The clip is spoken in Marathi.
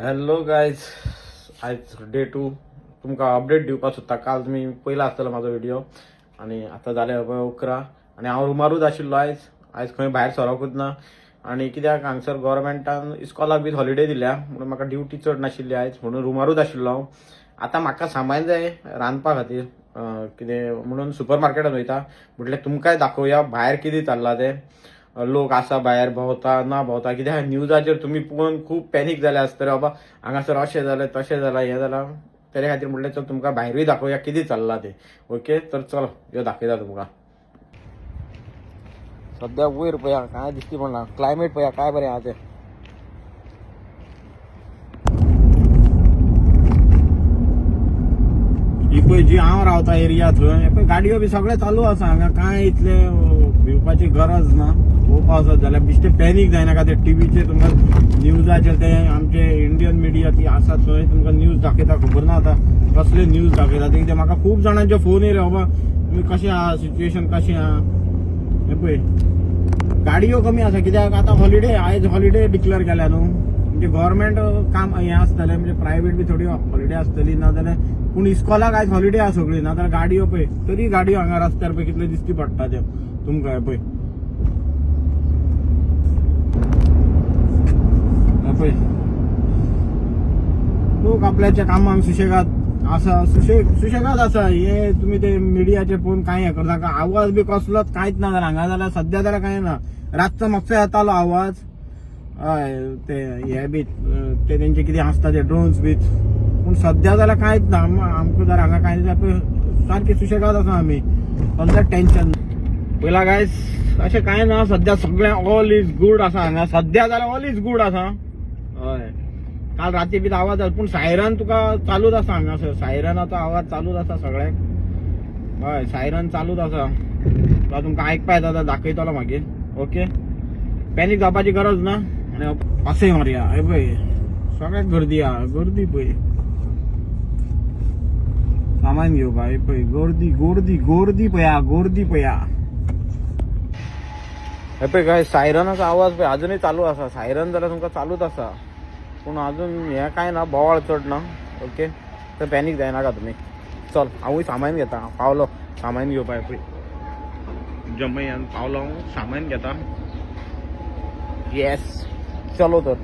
हॅलो गायज, आज डे 2 तुमका अपडेट दिवपाक सोदता. काल तुम्ही पहिला आसतलो माझा व्हिडिओ आणि आता जाले 11 आणि हांव रुमारूच आशिल्लो. आयज खंय भायर सरोकूच ना आणि कित्याक हांगसर गव्हर्मेंटान इस्कॉलाक बी हॉलिडे दिल्या म्हणून म्हाका ड्युटी चड नाशिल्ली आयज, म्हणून रुमारूच आशिल्लो हांव. आता म्हाका सामान जाय रांदपा खातीर, कितें म्हणून सुपर मार्केटात वयता. म्हटल्यार तुमकांय दाखोवया भायर कितें चल्लां तें. लोक आसा भायर भोंवता ना भोंवता, कित्याक न्यूजाचेर तुमी पळोवन खूब पॅनीक जाले आसतले. बाबा हांगासर अशें जालें तशें जालां हें जालां. तेच्या खातीर म्हटलें चल तुमकां भायरूय दाखोवया कितें चल्लां तें. ओके, तर चल ह्यो दाखयता तुमकां. सद्या वयर पळया काय दिसती पडना, क्लायमेट पळया काय बरें आहा तें. ही पळय जी हांव रावता एरिया थंय पळय गाडयो बी सगळे चालू आसा. हांगा काय इतले भिवपाची गरज ना. खूब पावसात जाल्यार बिश्टे पॅनीक जायनाका. ते टीव्हीचेर तुमकां न्यूजाचेर ते आमचे इंडियन मिडिया ती आसा थंय तुमकां न्यूज दाखयता. खबर ना आतां कसले न्यूज दाखयता ते. कित्याक म्हाका खूब जाणांचे फोन येयले, बाबा तुमी कशें आहा, सिच्युएशन कशें आहा. हे पळय गाडयो कमी आसा, कित्याक आतां हॉलिडे, आयज हॉलिडे डिक्लेअर केल्या न्हू. म्हणजे गव्हर्मेंट काम हें आसतलें, म्हणजे प्रायव्हेट बी थोडी हॉलिडे आसतली. ना जाल्यार पूण इस्कॉलाक आयज हॉलिडे आहा सगळी. ना जाल्यार गाडयो पळय, तरी गाडयो हांगा रस्त्यार पळय कितले दिसती पडटा त्यो तुमकां. पळय पळय लोक आपल्याच्या कामाक सुशेगाद आसा, सुशेगाद आसा. हे तुम्ही ते मिडियाचे फोन काय हे करता का, आवाज बी कसलोच कांयच ना जाल्यार हांगा. जाल्यार सध्या जाल्यार कांय ना. रातचो मातसो येतालो आवाज, हय ते हे बी ते तेंचे कितें आसता ते ड्रोन्स बीच, पूण सध्या जाल्यार कांयच ना. आमकां जर हांगा कांय पळय सारखे सुशेगाद आसा आमी, कसलें टेन्शन पयला गायज. अशें कांय ना सध्या, सगळें ऑल इज गुड आसा हांगा सध्या. जाल्यार ऑल इज गुड आसा. हय काल राती बी आवाज जाता, पूण सायरन तुका चालूच आसा हांगासर. सायरनाचो आवाज चालूच आसा सगळ्याक. हय सायरन चालूच आसा. तुमकां आयकपा येता दाखयतलो मागीर. ओके, पॅनीक जावपाची गरज ना. आनी पासय मारया. हे पळय सगळ्याक गर्दी आहा, गर्दी पळय सामान घेवपा. हे पळय गर्दी गर्दी गर्दी पळया, गर्दी पळया. हे पळय काय सायरनाचो आवाज पळय अजूनय चालू आसा. सायरन जाल्यार तुमकां चालूच आसा, पूण अजून हें कांय ना, बोवाळ चड ना. ओके, तर पॅनीक जायनाका तुमी. चल हांवूय सामान घेता. पावलो सामान घेवपा. पळय जमयान पावलो हांव, सामान घेता. येस चलो तर.